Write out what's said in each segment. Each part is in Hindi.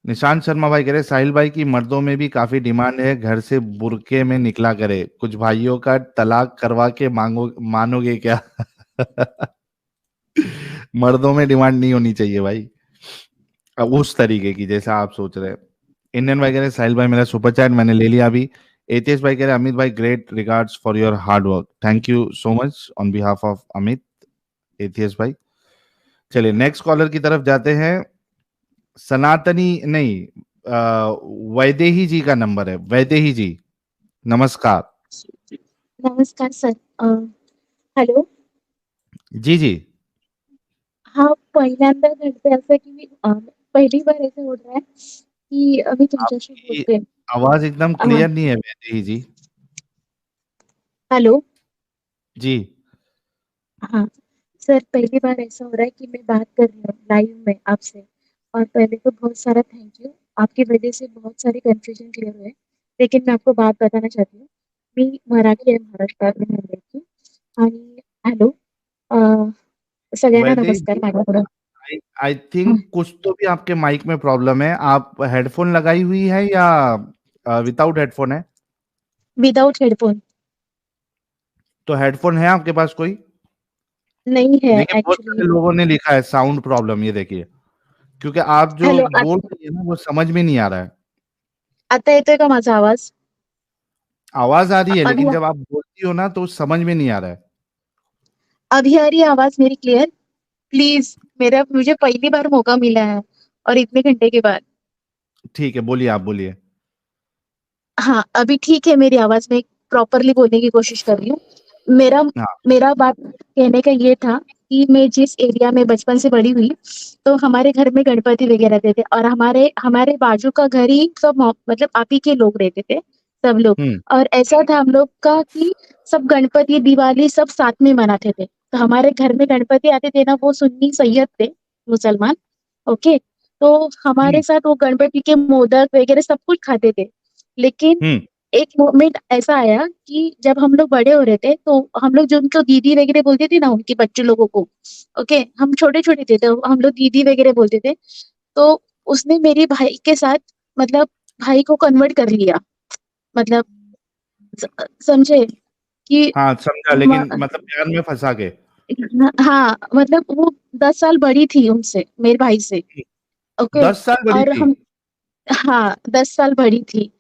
निशांत शर्मा भाई कह रहे साहिल भाई की मर्दों में भी काफी डिमांड है, घर से बुरके में निकला करे, कुछ भाइयों का तलाक करवा के मांगो, मानोगे क्या? मर्दों में डिमांड नहीं होनी चाहिए भाई, अब उस तरीके की जैसा आप सोच रहे हैं। इंडियन भाई कह रहे साहिल भाई मेरा सुपर चैट मैंने ले लिया अभी। एटीएस भाई कह रहे अमित भाई great regards for your hard work, thank you so much on behalf of Amit, ATS भाई। चलिए नेक्स्ट कॉलर की तरफ जाते हैं। सनातनी नहीं, वैदेही जी का नंबर है, वैदेही जी नमस्कार। नमस्कार सर। हॅलो. जी जी। हा पहिल्यांदा घडतंय असं की मी पहिली बार ऐसे होत आहे की मी तुमच्याशी आपकी बोलते. आवाज एकदम अ, क्लियर नहीं है वैदेही जी। हेलो. जी। हाँ सर, पहली बार ऐसा हो रहा है कि मैं बात कर रही हूँ लाइव में आपसे. और पहले तो बहुत सारा थैंक यू. आपकी वजह से बहुत सारे कन्फ्युजन क्लियर हुए. लेकिन मैं आपको बात बताना चाहती हूँ. मी मराठी आहे, महाराष्ट्रात मुंबईची. आणि हॅलो. अ, सगळ्यांना वैदेही नमस्कार जी, माझ्याकडून. आई आई थिंक कुछ तो भी आपके माइक में प्रॉब्लम है, आप हेडफोन लगाई हुई है या विदाउट हेडफोन है? Without headphone. तो हेडफोन है आपके पास कोई? नहीं है देखिए बहुत एक्चुअली. सारे लोगों ने लिखा है साउंड प्रॉब्लम, ये देखिए, क्योंकि आप जो हॅलो. बोल रही है ना वो समझ में नहीं आ रहा है। आता येतोय का माझा आवाज? आवाज आ रही है अभी लेकिन जब आप बोलती हो ना तो समझ में नहीं आ रहा है। अभी आ रही है आवाज मेरी क्लियर? प्लीज. मेरा मुझे पहली बार मौका मिला है और इतने घंटे के बाद. ठीक है, बोलिए, आप बोलिए। हाँ, अभी ठीक है मेरी आवाज. में प्रॉपरली बोलने की कोशिश कर रही हूँ. मेरा हाँ। मेरा बात कहने का ये था कि मैं जिस एरिया में बचपन से बड़ी हुई, तो हमारे घर में गणपति वगैरह रहते थे और हमारे हमारे बाजू का घर ही सब मतलब आप ही के लोग रहते थे, सब लोग. हम्म। और ऐसा था हम लोग का कि सब गणपति दिवाली सब साथ में मनाते थे. तो हमारे घर में गणपति आते थे ना, वो सुन्नी सैयद थे, मुसलमान. ओके. तो हम्म। हमारे साथ वो गणपति के मोदक वगैरह सब कुछ खाते थे. लेकिन हम्म। एक मोमेंट ऐसा आया कि जब हम लोग बड़े हो रहे थे, तो हम लोग जो उनको दीदी वगैरह बोलते थे ना, उनके बच्चे लोगों को. ओके, हम छोटे छोटे थे तो हम लोग दीदी वगैरह बोलते थे. तो उसने मेरे भाई के साथ, मतलब भाई को कन्वर्ट कर लिया. मतलब समझे कि हाँ समझा, लेकिन म, मतलब प्यार में फंसा के। हाँ मतलब वो 10 साल बड़ी थी उनसे, मेरे भाई से. ओके. 10 साल बड़ी और थी? हम, हाँ 10 साल बड़ी थी.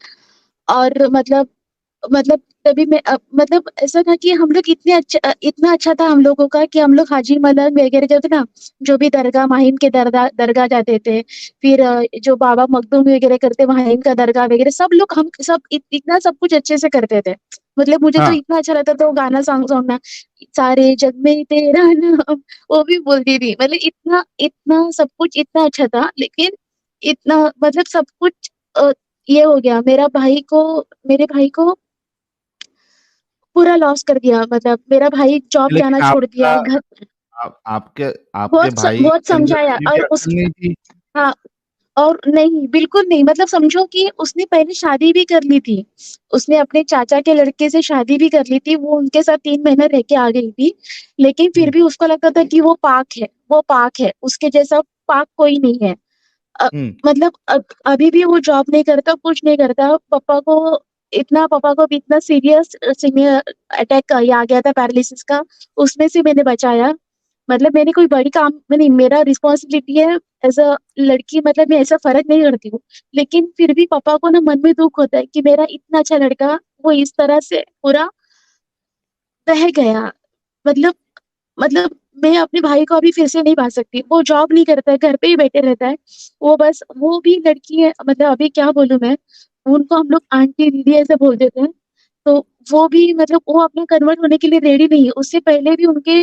और मतलब तभी मैं मतलब ऐसा था कि हम लोग इतना अच्छा था हम लोगों का कि हम लोग हाजी मलंग वगैरह जो थे ना, जो भी दरगाह माहिम के दरगाह दरगाह जाते थे. फिर जो बाबा मखदूम वगैरह करते माहिम का दरगाह वगैरह, सब लोग हम सब इतना सब कुछ अच्छे से करते थे. मतलब मुझे तो हाँ। इतना अच्छा लगता था वो गाना सॉन्ग सुनना. सारे जग में तेरा नाम, वो भी बोलती थी. मतलब इतना इतना सब कुछ इतना अच्छा था. लेकिन इतना मतलब सब कुछ ये हो गया. मेरे भाई को पूरा लॉस कर दिया. मतलब मेरा भाई जॉब जाना लेकिन छोड़ आपका, दिया घर. आपके आपके भाई बहुत के अंदर समझाया अभी भी और उस, अक्ल नहीं थी? हाँ. और नहीं, बिल्कुल नहीं. मतलब समझो कि उसने पहले शादी भी कर ली थी. उसने अपने चाचा के लड़के से शादी भी कर ली थी. वो उनके साथ 3 महीने रह के आ गई थी. लेकिन फिर हम्म। भी उसको लगता था कि वो पाक है, वो पाक है, उसके जैसा पाक कोई नहीं है. हम्म। मतलब अभी भी वो जॉब नहीं करता, कुछ नहीं करता. पापा को भी इतना सीरियस सीनियर अटैक आ गया था, पैरालिसिस का. उसमें से मैंने बचाया. मतलब मैंने कोई बड़ी काम नहीं, मेरा रिस्पॉन्सिबिलिटी है एज अ लड़की. मतलब मैं ऐसा फर्क नहीं करती हूँ. लेकिन फिर भी पापा को ना मन में दुख होता है कि मेरा इतना अच्छा लड़का वो इस तरह से पूरा बह गया. मतलब मतलब मैं अपने भाई को अभी फिर से नहीं पा सकती. वो जॉब नहीं करता है, घर पे ही बैठे रहता है. वो बस, वो भी लड़की है. मतलब अभी क्या बोलूं मैं, उनको हम लोग आंटी दीदी ऐसे बोल देते हैं. तो वो भी मतलब वो अपना कन्वर्ट होने के लिए रेडी नहीं है. उससे पहले भी उनके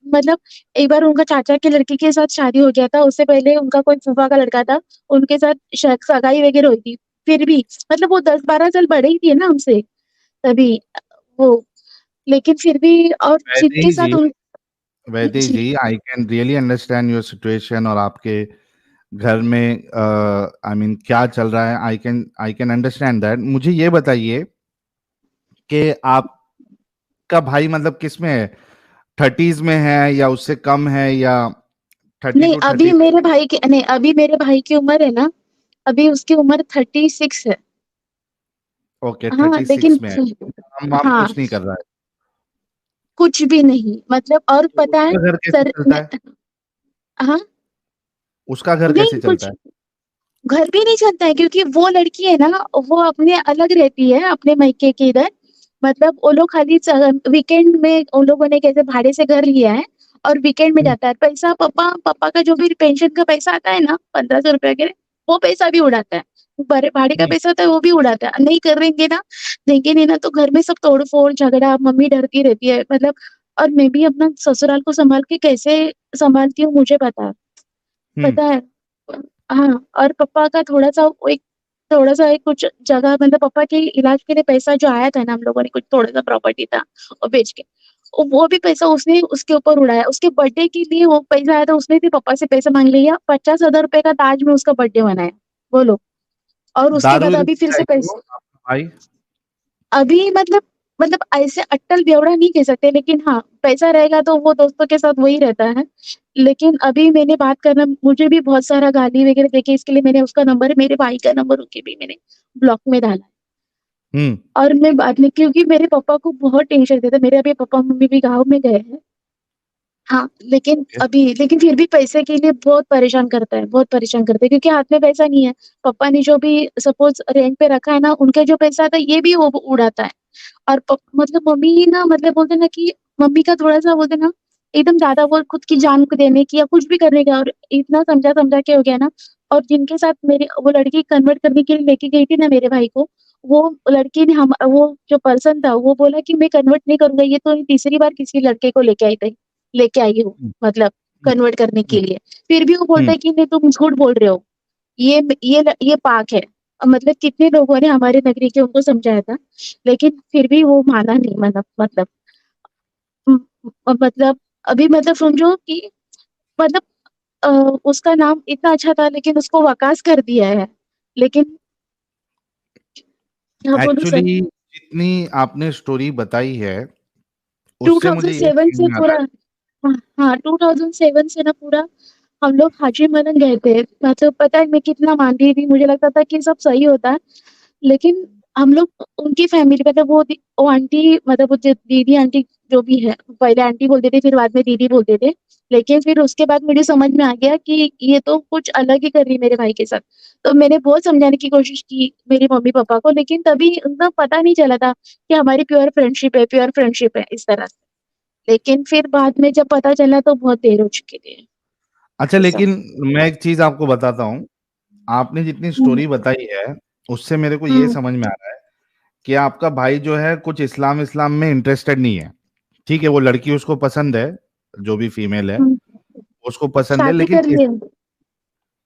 मतलब एक बार उनका चाचा के लड़के के साथ शादी हो गया था. उससे पहले उनका कोई फूफा का लड़का था, उनके साथ सगाई वगैरह हुई थी. फिर भी मतलब वो 10-12 साल बड़े ही थे ना हमसे तभी, वो. लेकिन फिर भी और जिनके वैदेही साथ जी, उन, वैदेही जी. जी, I can really understand your situation और आपके घर में आई मीन क्या चल रहा है, आई कैन अंडरस्टैंड दैट। मुझे ये बताइए कि आपका भाई मतलब किस में है, थर्टीज में है या उससे कम है, या थर्टी नहीं, टू अभी थर्टी मेरे भाई की, नहीं, अभी मेरे भाई की उम्र है ना, अभी उसकी उम्र 36 है। ओके, हाँ, लेकिन 36 में है। काम हाँ, कुछ नहीं कर रहा है। कुछ भी नहीं मतलब। और तो पता है उसका घर कैसे सर चलता है? हाँ, उसका घर कैसे नहीं चलता कुछ है? घर भी नहीं चलता है क्योंकि वो लड़की है ना, वो अपने अलग रहती है अपने मायके के इधर। मतलब वो लोग खाली वीकेंड में उन लोगों ने कैसे भाड़े से घर लिया है और वीकेंड में हम्म, जाता है। पैसा पापा पापा का जो भी पेंशन का पैसा आता है ना, 1500 रुपया के, वो पैसा भी उड़ाता है। भाड़े का हम्म, पैसा होता है वो भी उड़ाता है। नहीं करेंगे ना, देंगे नहीं ना, तो घर में सब तोड़ फोड़ झगड़ा, मम्मी डरती रहती है मतलब। और मैं भी अपना ससुराल को संभाल के कैसे संभालती हूँ मुझे पता है। हम्म, पता है। हाँ, और पापा का थोड़ा सा एक कुछ जगह मतलब पापा के इलाज के लिए पैसा जो आया था ना, हम लोगों ने कुछ थोड़ा सा प्रॉपर्टी था और बेच के, वो भी पैसा उसने उसके ऊपर उड़ाया। उसके बर्थडे के लिए वो पैसा आया था, उसने भी पापा से पैसा मांग लिया। 50,000 रुपए का ताज में उसका बर्थडे मनाया, बोलो। और उसके दारू बाद वारू अभी फिर पीता से है क्या वो पैसे, आपका भाई? अभी मतलब ऐसे अट्टल बेवड़ा नहीं कह सकते, लेकिन हाँ, पैसा रहेगा तो वो दोस्तों के साथ वही रहता है। लेकिन अभी मैंने बात करना, मुझे भी बहुत सारा गाली वगैरह देके, इसके लिए मैंने उसका नंबर, मेरे भाई का नंबर उनके भी मैंने ब्लॉक में डाला है। हम्म। और मैं बाद में, क्योंकि मेरे पापा को बहुत टेंशन देता, मेरे अभी पापा मम्मी भी गाँव में गए हैं। हाँ, ओके। लेकिन फिर भी पैसे के लिए बहुत परेशान करता है, बहुत परेशान करता है, क्योंकि हाथ में पैसा नहीं है। पापा ने जो भी सपोज रेंट पे रखा है ना, उनके जो पैसा था ये भी वो उड़ाता है। और मतलब मम्मी ना, मतलब बोलते ना कि मम्मी का थोड़ा-सा बोलते ना, एकदम ज़्यादा वो खुद की जान को देने की या कुछ भी करने का, और इतना समझा-समझा के हो गया ना। और जिनके साथ मेरी वो लड़की कन्वर्ट करने के लिए लेके गई थी ना मेरे भाई को, वो लड़की ने वो जो पर्सन था वो बोला कि मैं कन्वर्ट नहीं करूँगा, ये तो तीसरी बार किसी लड़के को लेके आई हूँ, हम्म, मतलब कन्वर्ट करने हम्म, के लिए। फिर भी वो बोलता हम्म। है कि नहीं, तुम झूठ बोल रहे हो, ये पाक है। मतलब कितने लोगों ने हमारे नगरी के उनको समझाया था, लेकिन फिर भी वो माना नहीं। मतलब उम, मतलब अभी मतलब समझो कि मतलब अ, उसका नाम इतना अच्छा था लेकिन उसको वकास कर दिया है। लेकिन क्या बोलूँ सर, एक्चुअली जितनी आपने स्टोरी बताई है उससे मुझे ये 2007 समझ से में आ रहा पूरा, है। हाँ, हाँ, 2007 से ना पूरा हम लोग हाजी मनन गए थे। मतलब पता है मैं कितना मानती थी, मुझे लगता था कि सब सही होता है। लेकिन हम लोग उनकी फैमिली, मतलब वो आंटी, मतलब वो दीदी आंटी जो भी है, पहले आंटी बोलते थे फिर बाद में दीदी बोलते थे। लेकिन फिर उसके बाद मुझे समझ में आ गया कि ये तो कुछ अलग ही कर रही है मेरे भाई के साथ। तो मैंने बहुत समझाने की कोशिश की मेरी मम्मी पापा को, लेकिन तभी उतना पता नहीं चला था कि हमारी प्योर फ्रेंडशिप है इस तरह से। लेकिन फिर बाद में जब पता चला तो बहुत देर हो चुकी थी। अच्छा, ऐसा। लेकिन मैं एक चीज आपको बताता हूँ। आपने जितनी हुँ, स्टोरी बताई है उससे मेरे को ये हुँ, समझ में आ रहा है कि आपका भाई जो है कुछ इस्लाम इस्लाम में इंटरेस्टेड नहीं है। ठीक है, वो लड़की उसको पसंद है, जो भी फीमेल है हुँ। उसको पसंद है, शादी लेकिन कर लिए।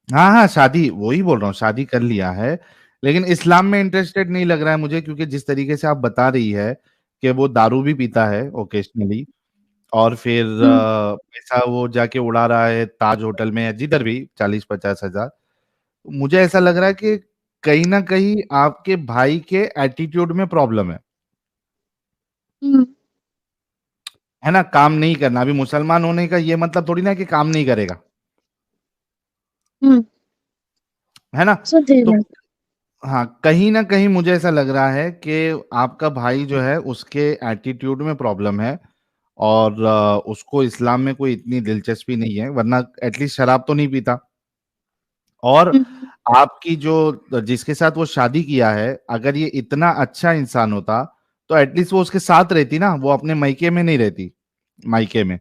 हाँ हाँ, शादी वही बोल रहा हूँ, शादी कर लिया है। लेकिन इस्लाम में इंटरेस्टेड नहीं लग रहा है मुझे, क्योंकि जिस तरीके से आप बता रही है कि वो दारू भी पीता है ओकेजनली, और फिर हुँ, पैसा वो जाके उड़ा रहा है ताज होटल में या जिधर भी 40-50 हजार। मुझे ऐसा लग रहा है कि कहीं ना कहीं आपके भाई के एटीट्यूड में प्रॉब्लम हुँ, है ना। काम नहीं करना, अभी मुसलमान होने का ये मतलब थोड़ी ना कि काम नहीं करेगा, हुँ। है ना। समझी तो मैं। हाँ, कहीं ना कहीं मुझे ऐसा लग रहा है कि आपका भाई जो है उसके एटीट्यूड में प्रॉब्लम है, और उसको इस्लाम में कोई इतनी दिलचस्पी नहीं है, वरना एटलीस्ट शराब तो नहीं पीता। और हुँ, हुँ, आपकी जो जिसके साथ वो शादी किया है, अगर ये इतना अच्छा इंसान होता तो एटलीस्ट वो उसके साथ रहती ना, वो अपने मायके में नहीं रहती। मायके में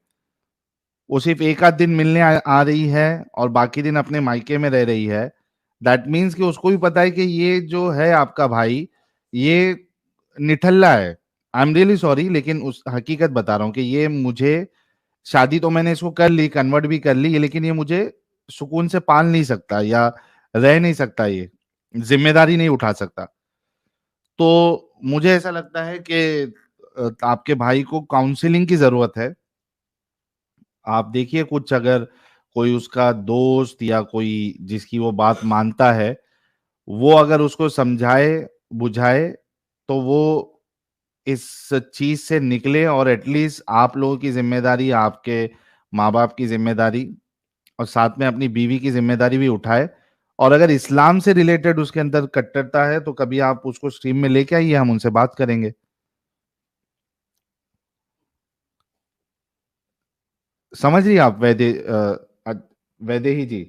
वो सिर्फ एक आध दिन मिलने आ रही है और बाकी दिन अपने मायके में रह रही है। दैट मीन्स कि उसको भी पता है कि ये जो है आपका भाई, ये निठल्ला है। आई एम रियली सॉरी, लेकिन उस हकीकत बता रहा हूँ कि ये मुझे, शादी तो मैंने इसको कर ली, कन्वर्ट भी कर ली, लेकिन ये मुझे सुकून से पाल नहीं सकता या रह नहीं सकता, ये जिम्मेदारी नहीं उठा सकता। तो मुझे ऐसा लगता है कि आपके भाई को काउंसलिंग की जरूरत है। आप देखिए कुछ, अगर कोई उसका दोस्त या कोई जिसकी वो बात मानता है, वो अगर उसको समझाए बुझाए तो वो इस चीज से निकले, और एटलीस्ट आप लोगों की जिम्मेदारी, आपके माँ बाप की जिम्मेदारी, और साथ में अपनी बीवी की जिम्मेदारी भी उठाए, और अगर इस्लाम से रिलेटेड उसके अंदर कट्टरता है तो कभी आप उसको स्ट्रीम में लेके आइए, हम उनसे बात करेंगे। समझ रही आप वैदेही जी?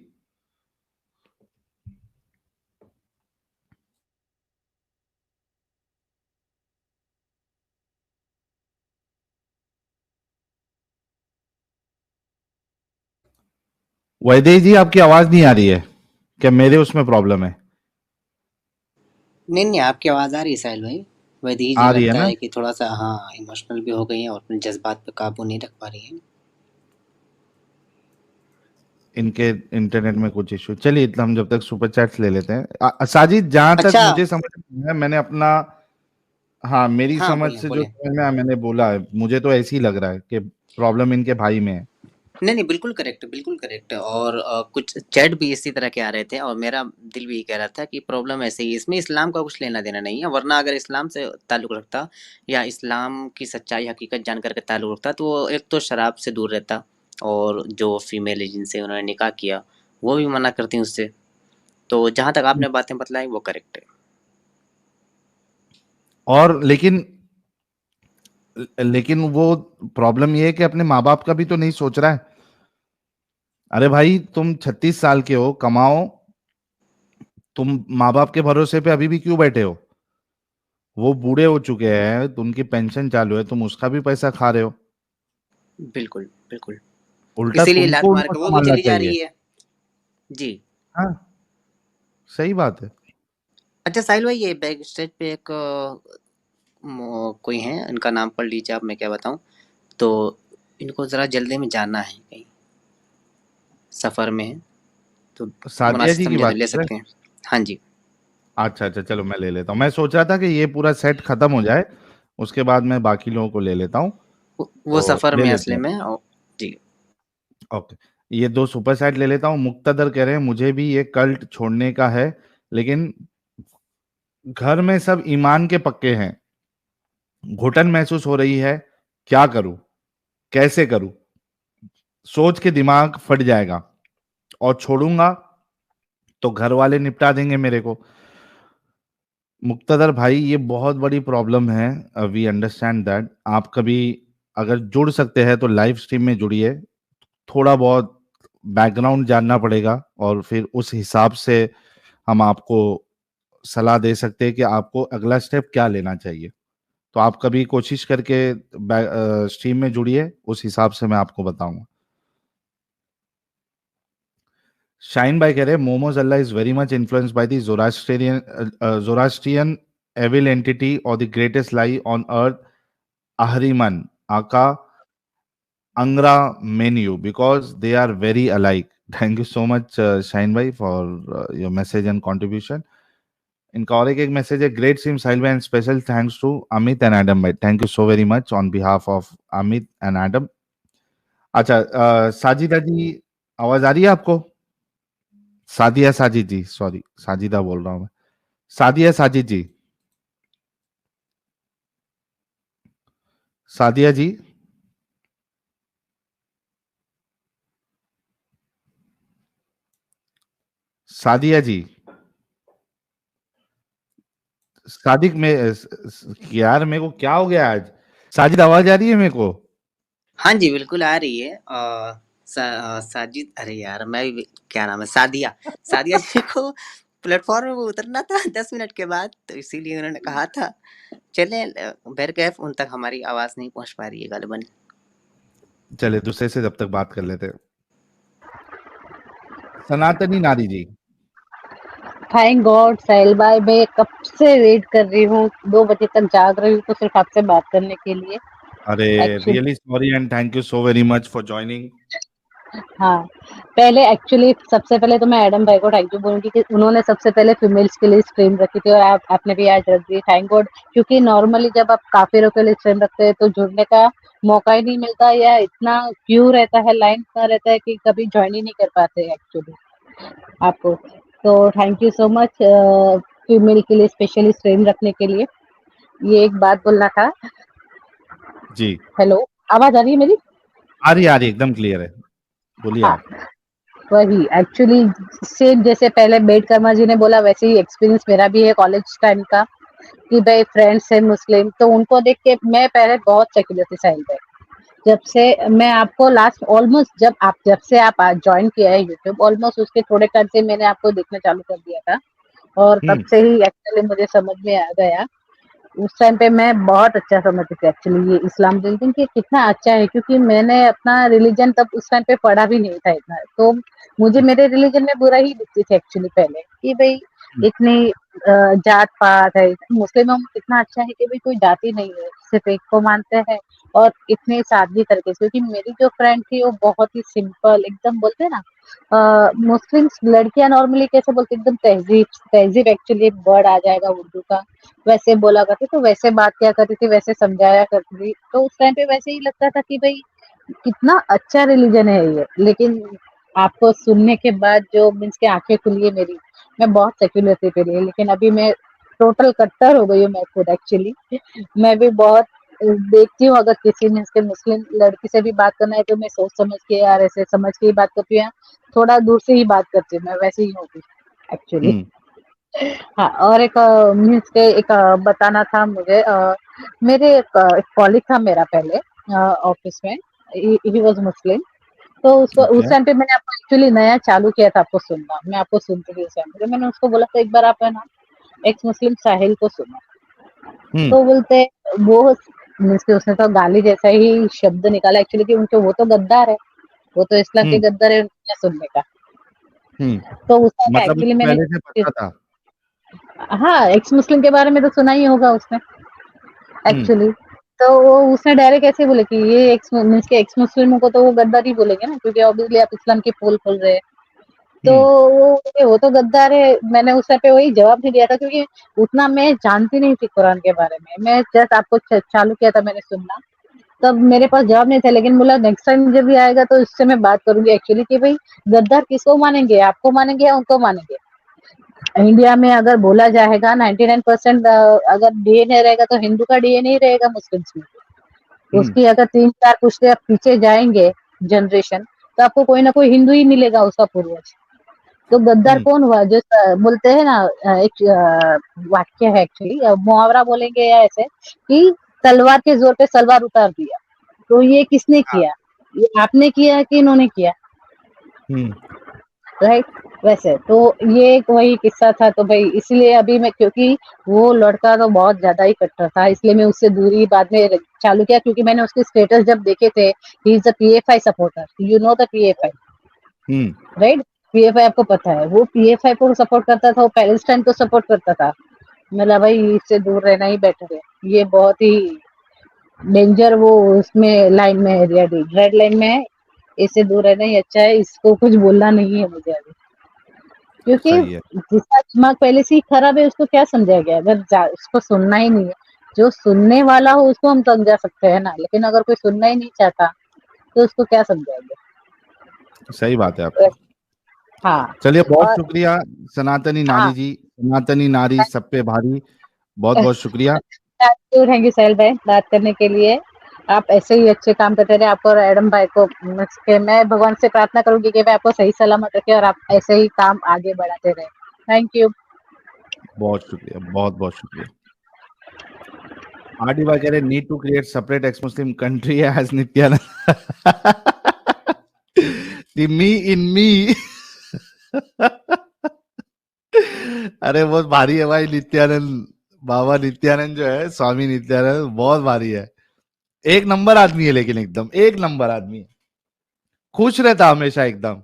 वैदेही जी, आपकी आवाज नहीं आ रही है क्या? मेरे उसमें प्रॉब्लम है? नहीं नहीं, आपकी आवाज़ आ रही है साहिल भाई। वैदेही जी आ रही है लगता ना? है कि थोड़ा सा हाँ इमोशनल भी हो गई हैं और अपने जज्बात पे काबू नहीं रख पा रही हैं। इनके इंटरनेट में कुछ इश्यू। चलिए, इतना हम जब तक सुपर चैट्स ले लेते हैं। साजिद, जहां तक अच्छा, मुझे समझ में आया, मैंने अपना, हाँ, मेरी हाँ समझ बोलें से जो बोलें। समझ में आया मैंने बोला है। मुझे तो ऐसे ही लग रहा है कि प्रॉब्लम इनके भाई में है। नहीं नहीं, बिल्कुल करेक्ट, बिल्कुल करेक्ट। और कुछ चैट भी इसी तरह के आ रहे थे और मेरा दिल भी यही कह रहा था कि प्रॉब्लम ऐसे ही है, इसमें इस्लाम का कुछ लेना देना नहीं है। वरना अगर इस्लाम से ताल्लुक़ रखता या इस्लाम की सच्चाई हकीकत जानकर के ताल्लुक़ रखता तो वो एक तो शराब से दूर रहता और जो फीमेल है जिनसे उन्होंने निकाह किया वो भी मना करती उससे। तो जहाँ तक आपने बातें बतलाई वो करेक्ट है। और लेकिन लेकिन वो प्रॉब्लम ये है कि अपने माँ बाप का भी तो नहीं सोच रहा है। अरे भाई, तुम 36 साल के हो, कमाओ। तुम माँ बाप के भरोसे पे अभी भी क्यों बैठे हो? वो बूढ़े हो चुके हैं, तो उनकी पेंशन चालू है, तुम उसका भी पैसा खा रहे हो। बिल्कुल, बिल्कुल। उल्टा इसीलिए तुमको लात मार उनको के वो भी संभालना चली जा चाहिए। रही है। जी। हाँ, सही बात है। अच्छा साहिल भाई, ये बैक स्टेज पे एक कोई हैं, इनका नाम पढ़ लीजिए आप, मैं क्या बताऊँ? तो इनको ज़रा जल्दी में जाना है कहीं, सफ़र में हैं, तो सादिया मुनासिब जी की समझे तो बात ले कर रहे सकते हैं। हाँ जी, हैं? अच्छा अच्छा, चलो मैं ले लेता हूँ। मैं सोच रहा था कि ये पूरा सेट खत्म हो जाए, उसके बाद मैं बाकी लोगों को ले लेता हूँ। वो तो सफ़र ले में लेते असली हैं। में जी। ओके, ये दो सुपर सेट ले लेता हूँ। मुक्तदर कह रहे हैं मुझे भी ये कल्ट छोड़ने का है, लेकिन घर में सब ईमान के पक्के हैं, घुटन महसूस हो रही है, क्या करूं, कैसे करूं? सोच के दिमाग फट जाएगा, और छोड़ूंगा तो घर वाले निपटा देंगे मेरे को। मुक्तदर भाई, ये बहुत बड़ी प्रॉब्लम है। We understand that. आप कभी अगर जुड़ सकते हैं तो लाइव स्ट्रीम में जुड़िए। थोड़ा बहुत बैकग्राउंड जानना पड़ेगा और फिर उस हिसाब से हम आपको सलाह दे सकते हैं कि आपको अगला स्टेप क्या लेना चाहिए। तो आप कभी कोशिश करके स्ट्रीम में जुड़िए, उस हिसाब से मैं आपको बताऊंगा। शाइन भाई कह रहे हैं मोमोज Allah is very much influenced by the Zoroastrian evil entity और the greatest lie on earth, ahriman aka angra menu, because they are very alike. Thank you so much, shine भाई, for your message and contribution. इनका और एक मैसेज है, ग्रेट सिम साहिल भाई and special thanks to Amit and Adam भाई। Thank you so very much on behalf of Amit and Adam. अच्छा, साजिदा जी, आवाज आ रही है आपको? सादिया साजिद जी, सॉरी, साजिदा बोल रहा हूँ मैं। सादिया साजिद जी, सादिया जी, सादिया जी, सादिक में यार मेरे को क्या हो गया आज? साजिद, आवाज आ रही है मेरे को? हाँ जी, बिल्कुल आ रही है। साजिद, अरे यार मैं भी क्या नाम है? सादिया। सादिया जी को प्लेटफ़ॉर्म में उतरना था 10 मिनट के बाद, तो इसीलिए उन्होंने कहा था। चलें बहरकैफ़ उन तक हमारी आवाज़ नहीं पहुँच पा रही है ग़ालिबन। चले दूसरे से जब तक बात कर लेते हैं। सनातनी नारी जी, थैंक गॉड साहिल भाई, मैं कब से वेट कर रही हूँ, 2 बजे तक जाग रही हूँ तो सिर्फ आपसे बात करने के लिए। अरे actually really sorry and thank you so very much for joining. हाँ, पहले एक्चुअली सबसे पहले तो मैं एडम भाई को थैंक यू बोलूँगी कि उन्होंने सबसे पहले फीमेल्स के लिए स्ट्रीम रखी थी और आपने भी आज रख दी, थैंक गॉड। क्योंकि नॉर्मली जब आप काफिरों के लिए स्ट्रीम रखते हैं तो जुड़ने का मौका ही नहीं मिलता, या इतना क्यू रहता है, लाइन इतना रहता है कि कभी ज्वाइन ही नहीं कर पाते एक्चुअली आपको। तो thank you so much female के लिए स्पेशली स्ट्रीम रखने के लिए। ये एक बात बोलना था। जी, हेलो, आवाज आ रही है मेरी? आ रही एकदम क्लियर है, बोलिए हाँ, आप। वही एक्चुअली सेम जैसे पहले बेड कर्मा जी ने बोला वैसे ही एक्सपीरियंस मेरा भी है कॉलेज टाइम का कि भाई फ्रेंड्स है मुस्लिम तो उनको देख के मैं पहले बहुत सेक्युलर थी साइड पे। जब से मैं आपको लास्ट ऑलमोस्ट जब से आप ज्वाइन किया है यूट्यूब ऑलमोस्ट उसके थोड़े टाइम से मैंने आपको देखना चालू कर दिया था और तब से ही एक्चुअली मुझे समझ में आ गया। उस टाइम पे मैं बहुत अच्छा समझती थी एक्चुअली ये इस्लाम रिलीजन कि कितना अच्छा है क्योंकि मैंने अपना रिलीजन तब उस टाइम पे पढ़ा भी नहीं था इतना तो मुझे मेरे रिलीजन में बुरा ही दिखती थी एक्चुअली पहले कि भाई इतनी जात पात है मुस्लिमों में कितना अच्छा है कि भाई कोई जाति नहीं है सिर्फ एक को मानते हैं और इतने सादगी तरीके से क्योंकि मेरी जो फ्रेंड थी वो बहुत ही सिंपल एकदम बोलते हैं ना मुस्लिम्स लड़कियां नॉर्मली कैसे बोलते एकदम तहजीब तहजीब एक्चुअली एक वर्ड आ जाएगा उर्दू का वैसे बोला करती तो वैसे बात किया करती थी वैसे समझाया करती थी तो उस टाइम पे वैसे ही लगता था कि भाई कितना अच्छा रिलीजन है ये लेकिन आपको सुनने के बाद जो मीन्स के आंखें खुली है मेरी मैं बहुत सेक्युलर थी पहले लेकिन अभी मैं टोटल कट्टर हो गई हूँ मैं खुद एक्चुअली मैं भी बहुत देखती हूँ अगर किसी मीन्स के मुस्लिम लड़की से भी बात करना है तो मैं सोच समझ के यार ऐसे समझ के ही बात करती हूँ थोड़ा दूर से ही बात करती हूँ मैं वैसे ही होती एक्चुअली। हाँ और एक मीन्स के एक बताना था मुझे मेरे एक कॉलीग था मेरा पहले ऑफिस में ही वाज मुस्लिम तो उसको उस टाइम पे मैंने आपको एक्चुअली नया चालू किया था आपको सुनना मैं आपको सुनती थी उस टाइम पे मैंने उसको बोला था एक बार आप है ना एक्स मुस्लिम साहिल को सुनो तो बोलते वो मीन्स के उसने तो गाली जैसा ही शब्द निकाला एक्चुअली कि उनके वो तो गद्दार है वो तो इस्लाम के गद्दार है उनको क्या सुनने का तो उस टाइम मतलब एक्चुअली उसको मैंने पहले से पता था। हाँ एक्स मुस्लिम के बारे में तो सुना ही होगा उसने एक्चुअली तो वो उसने डायरेक्ट ऐसे बोले कि ये मीन्स के एक्स मुस्लिमों को तो वो गद्दार ही बोलेंगे ना क्योंकि ऑब्वियसली आप इस्लाम की पोल खोल रहे हैं तो वो तो गद्दार है मैंने उस टाइम पे वही जवाब नहीं दिया था क्योंकि उतना मैं जानती नहीं थी कुरान के बारे में मैं जस्ट आपको चालू किया था मैंने सुनना तब मेरे पास जवाब नहीं था लेकिन बोला नेक्स्ट टाइम जब भी आएगा तो उससे मैं बात करूंगी एक्चुअली कि भाई गद्दार किसको मानेंगे आपको मानेंगे या उनको मानेंगे इंडिया में अगर बोला जाएगा 99% अगर डीएनए रहेगा तो हिंदू का डीएनए ही रहेगा मुस्लिम्स में उसकी अगर 3-4 पुश्ते आप पीछे जाएंगे जनरेशन तो आपको कोई ना कोई हिंदू ही मिलेगा उसका पूर्वज तो गद्दार कौन हुआ जो बोलते हैं ना एक वाक्य है एक्चुअली मुहावरा बोलेंगे या ऐसे कि तलवार के जोर पे सलवार उतार दिया तो ये किसने किया ये आपने किया कि इन्होंने किया राइट वैसे तो ये एक वही किस्सा था तो भाई इसलिए अभी मैं क्योंकि वो लड़का तो बहुत ज्यादा ही कट्टर था इसलिए मैं उससे दूरी बाद में चालू किया क्योंकि मैंने उसके स्टेटस जब देखे थे he is a PFI supporter you know the PFI right PFI आपको पता है वो पीएफआई को सपोर्ट करता था वो पैलेस्टाइन को सपोर्ट करता था मतलब भाई इससे दूर रहना ही बेटर है ये बहुत ही डेंजर वो उसमें लाइन में है रेड लाइन में है इससे दूर रहना ही अच्छा है इसको कुछ बोलना नहीं है मुझे अभी क्योंकि सही है। जिसका दिमाग पहले से ही खराब है उसको क्या समझाएगा अगर उसको सुनना ही नहीं है जो सुनने वाला हो उसको हम समझा सकते हैं ना लेकिन अगर कोई सुनना ही नहीं चाहता तो उसको क्या समझाएंगे सही बात है आपकी। हाँ चलिए बहुत और शुक्रिया सनातनी हाँ नारी जी, सनातनी नारी सब पे भारी, बहुत बहुत शुक्रिया। थैंक यू साहिल भाई बात करने के लिए आप ऐसे ही अच्छे काम करते रहे आपको और एडम भाई को मैं भगवान से प्रार्थना करूंगी कि मैं आपको सही सलामत रखे और आप ऐसे ही काम आगे बढ़ाते रहे थैंक यू बहुत शुक्रिया, बहुत बहुत शुक्रिया। आरडी भाई कह रहे need to create separate ex Muslim country as Nityananda द मी इन मी अरे बहुत भारी है भाई नित्यानंद, बाबा नित्यानंद जो है, स्वामी नित्यानंद बहुत भारी है। एक नंबर आदमी है लेकिन एकदम एक नंबर आदमी है, खुश रहता हमेशा एकदम,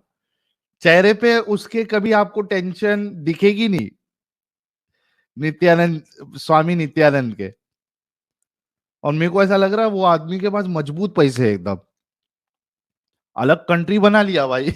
चेहरे पे उसके कभी आपको टेंशन दिखेगी नहीं नित्यानंद, स्वामी नित्यानंद के। और मेरे को ऐसा लग रहा है वो आदमी के पास मजबूत पैसे है एकदम, अलग कंट्री बना लिया भाई